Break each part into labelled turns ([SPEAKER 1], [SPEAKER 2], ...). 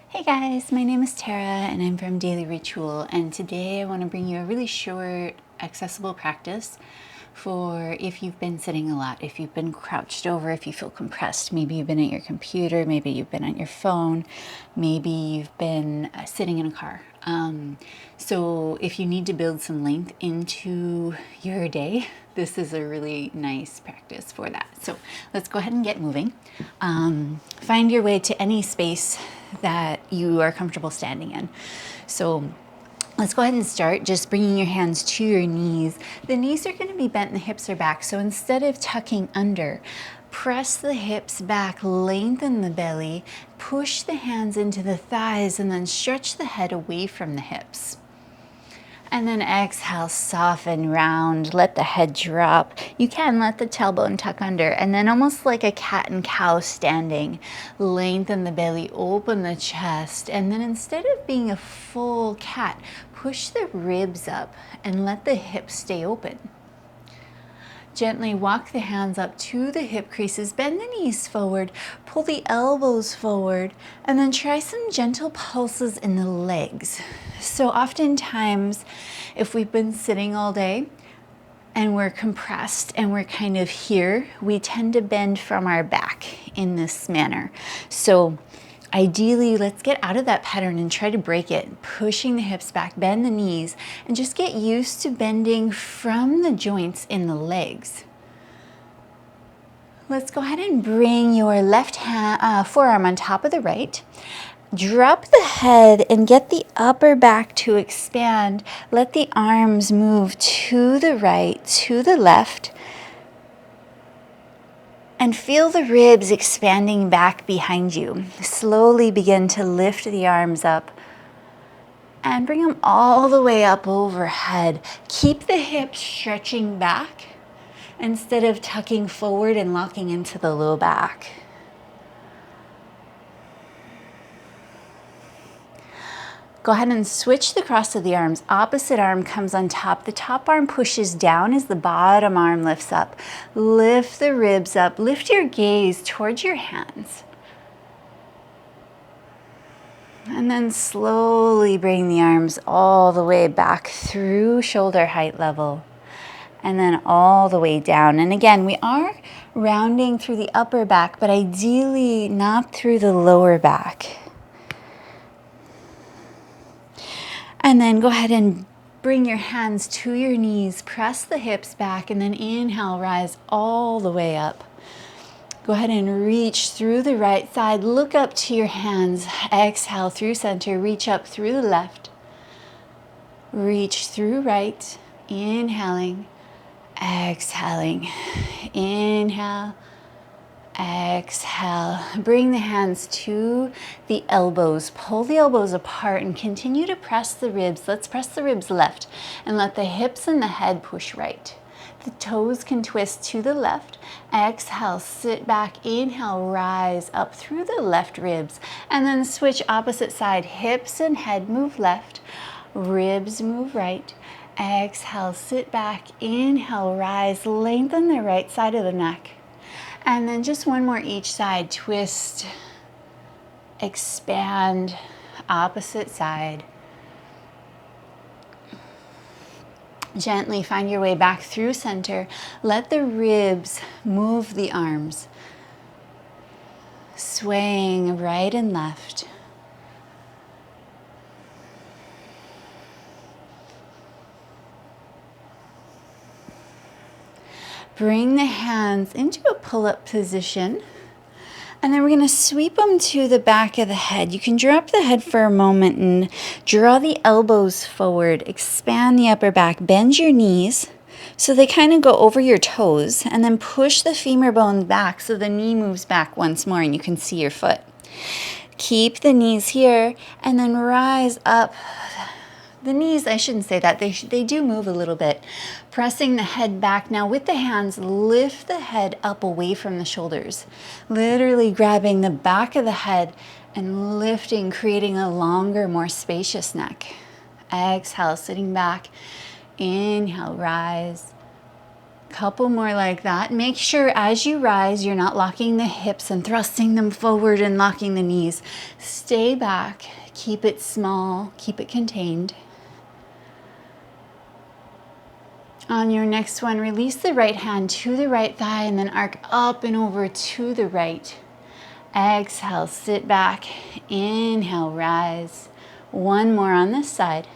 [SPEAKER 1] Hey guys, my name is Tara and I'm from Daily Ritual, and today I want to bring you a really short, accessible practice for if you've been sitting a lot, if you've been crouched over, if you feel compressed. Maybe you've been at your computer, maybe you've been on your phone, maybe you've been sitting in a car. So if you need to build some length into your day, this is a really nice practice for that. So let's go ahead and get moving. Find your way to any space that you are comfortable standing in. So let's go ahead and start just bringing your hands to your knees. The knees are going to be bent and the hips are back. So instead of tucking under, press the hips back, lengthen the belly, push the hands into the thighs, and then stretch the head away from the hips. And then exhale, soften, round, let the head drop. You can let the tailbone tuck under, and then almost like a cat and cow standing, lengthen the belly, open the chest, and then instead of being a full cat, push the ribs up and let the hips stay open. Gently walk the hands up to the hip creases, bend the knees forward, pull the elbows forward, and then try some gentle pulses in the legs. So oftentimes, if we've been sitting all day and we're compressed and we're kind of here, we tend to bend from our back in this manner. So ideally, let's get out of that pattern and try to break it, pushing the hips back, bend the knees, and just get used to bending from the joints in the legs. Let's go ahead and bring your left forearm on top of the right. Drop the head and get the upper back to expand. Let the arms move to the right, to the left. And feel the ribs expanding back behind you. Slowly begin to lift the arms up and bring them all the way up overhead. Keep the hips stretching back instead of tucking forward and locking into the low back. Go ahead and switch the cross of the arms. Opposite arm comes on top. The top arm pushes down as the bottom arm lifts up. Lift the ribs up. Lift your gaze towards your hands. And then slowly bring the arms all the way back through shoulder height level. And then all the way down. And again, we are rounding through the upper back, but ideally not through the lower back. And then go ahead and bring your hands to your knees, press the hips back, and then inhale, rise all the way up. Go ahead and reach through the right side, look up to your hands, exhale through center, reach up through the left, reach through right, inhaling, exhaling, inhale, exhale. Bring the hands to the elbows. Pull the elbows apart and continue to press the ribs. Let's press the ribs left and let the hips and the head push right. The toes can twist to the left. Exhale, sit back. Inhale, rise up through the left ribs. And then switch opposite side. Hips and head move left. Ribs move right. Exhale, sit back. Inhale, rise. Lengthen the right side of the neck. And then just one more each side. Twist, expand, opposite side. Gently find your way back through center. Let the ribs move the arms. Swaying right and left. Bring the hands into a pull-up position. And then we're going to sweep them to the back of the head. You can drop the head for a moment and draw the elbows forward. Expand the upper back. Bend your knees so they kind of go over your toes. And then push the femur bones back so the knee moves back once more and you can see your foot. Keep the knees here and then rise up. The knees, I shouldn't say that, they do move a little bit. Pressing the head back. Now with the hands, lift the head up away from the shoulders. Literally grabbing the back of the head and lifting, creating a longer, more spacious neck. Exhale, sitting back. Inhale, rise. Couple more like that. Make sure as you rise, you're not locking the hips and thrusting them forward and locking the knees. Stay back, keep it small, keep it contained. On your next one, release the right hand to the right thigh and then arc up and over to the right. Exhale, sit back. Inhale, rise. One more on this side.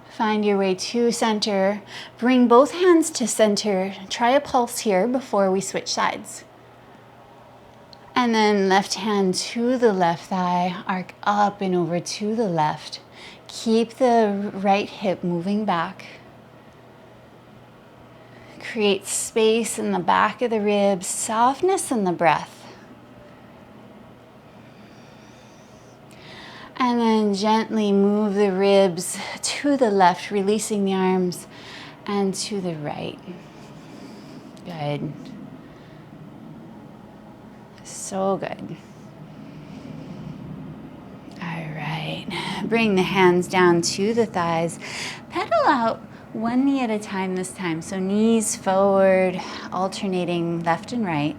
[SPEAKER 1] Find your way to center. Bring both hands to center. Try a pulse here before we switch sides. And then left hand to the left thigh, arc up and over to the left. Keep the right hip moving back. Create space in the back of the ribs, softness in the breath. And then gently move the ribs to the left, releasing the arms, and to the right. Good. So good. All right. Bring the hands down to the thighs. Pedal out one knee at a time this time. So knees forward, alternating left and right.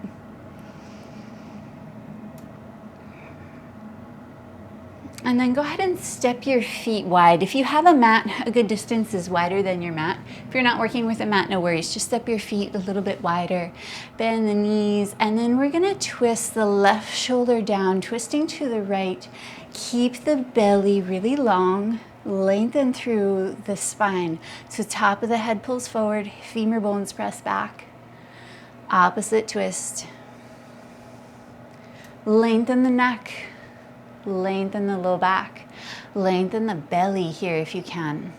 [SPEAKER 1] And then go ahead and step your feet wide. If you have a mat, a good distance is wider than your mat. If you're not working with a mat, no worries. Just step your feet a little bit wider. Bend the knees. And then we're going to twist the left shoulder down, twisting to the right. Keep the belly really long. Lengthen through the spine. So top of the head pulls forward, femur bones press back. Opposite twist. Lengthen the neck. Lengthen the low back. Lengthen the belly here if you can.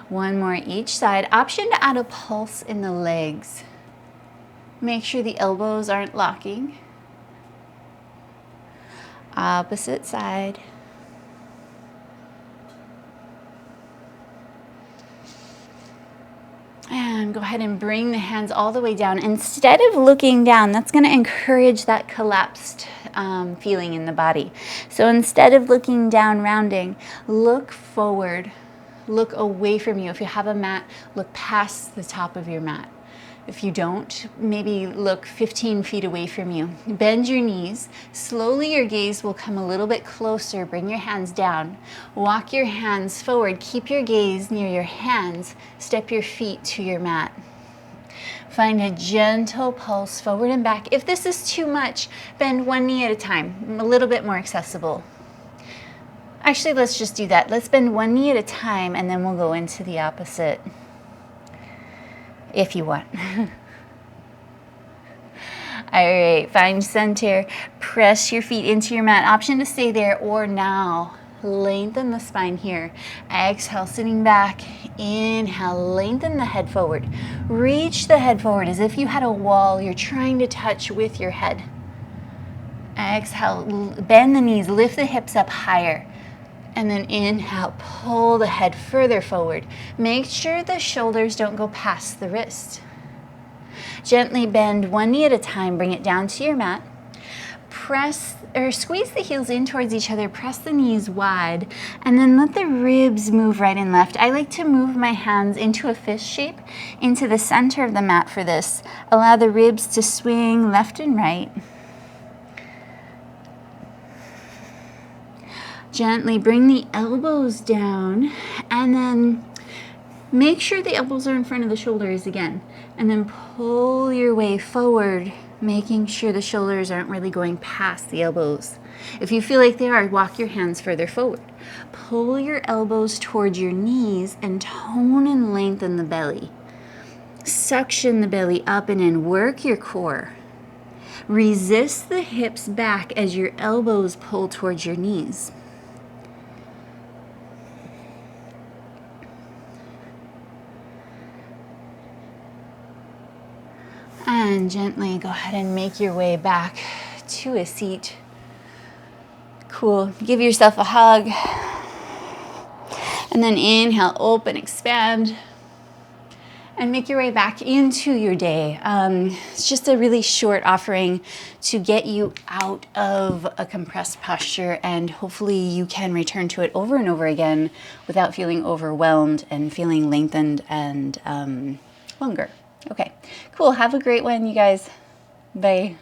[SPEAKER 1] One more each side. Option to add a pulse in the legs. Make sure the elbows aren't locking. Opposite side. And go ahead and bring the hands all the way down. Instead of looking down, that's going to encourage that collapsed feeling in the body. So instead of looking down, rounding, look forward. Look away from you. If you have a mat, look past the top of your mat. If you don't, maybe look 15 feet away from you. Bend your knees. Slowly your gaze will come a little bit closer. Bring your hands down. Walk your hands forward. Keep your gaze near your hands. Step your feet to your mat. Find a gentle pulse forward and back. If this is too much, bend one knee at a time. A little bit more accessible. Actually, let's just do that. Let's bend one knee at a time and then we'll go into the opposite. If you want. All right, find center. Press your feet into your mat. Option to stay there or now. Lengthen the spine here. Exhale, sitting back. Inhale, lengthen the head forward. Reach the head forward as if you had a wall you're trying to touch with your head. Exhale, bend the knees, lift the hips up higher. And then inhale, pull the head further forward. Make sure the shoulders don't go past the wrist. Gently bend one knee at a time, bring it down to your mat. Press or squeeze the heels in towards each other, press the knees wide, and then let the ribs move right and left. I like to move my hands into a fist shape, into the center of the mat for this. Allow the ribs to swing left and right. Gently bring the elbows down and then make sure the elbows are in front of the shoulders again. And then pull your way forward, making sure the shoulders aren't really going past the elbows. If you feel like they are, walk your hands further forward. Pull your elbows towards your knees and tone and lengthen the belly. Suction the belly up and in, work your core. Resist the hips back as your elbows pull towards your knees. And gently go ahead and make your way back to a seat. Cool. Give yourself a hug. And then inhale, open, expand. and make your way back into your day. It's just a really short offering to get you out of a compressed posture, and hopefully you can return to it over and over again without feeling overwhelmed and feeling lengthened and longer. Okay, cool. Have a great one, you guys. Bye.